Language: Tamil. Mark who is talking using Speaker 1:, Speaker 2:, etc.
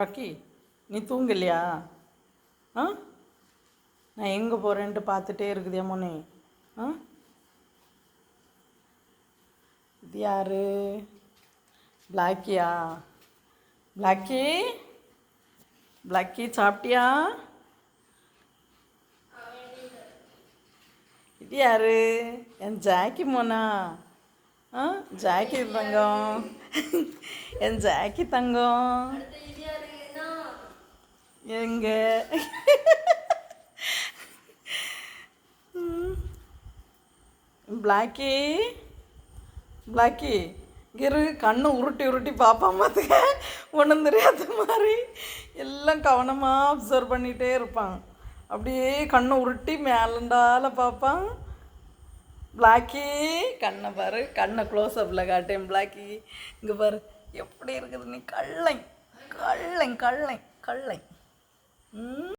Speaker 1: ராக்கி, நீ தூங்கலையா? ஆ, நான் எங்கே போகிறேன்ட்டு பார்த்துட்டே இருக்குதே மோனே. ஆ, இது யாரு? பிளாக்கியா? பிளாக்கி, பிளாக்கி சாப்பிட்டியா? இது யாரு? என் ஜாக்கி மோனா. ஆ, ஜாக்கி தங்கம். என் ஜாக்கி தங்கம் எங்க? பிளாக்கி, பிளாக்கி இரு, கண்ணை உருட்டி உருட்டி பார்ப்பான் பார்த்துக்க. ஒன்றும் தெரியாத மாதிரி எல்லாம் கவனமாக அப்சர்வ் பண்ணிகிட்டே இருப்பான். அப்படியே கண்ணை உருட்டி மேலண்டால பார்ப்பான். பிளாக்கி, கண்ணை பாரு, கண்ணை க்ளோஸ்அப்பில் காட்டேன். பிளாக்கி இங்கே பாரு எப்படி இருக்குது. நீ கள்ளை கள்ளை கள்ளை கள்ளை.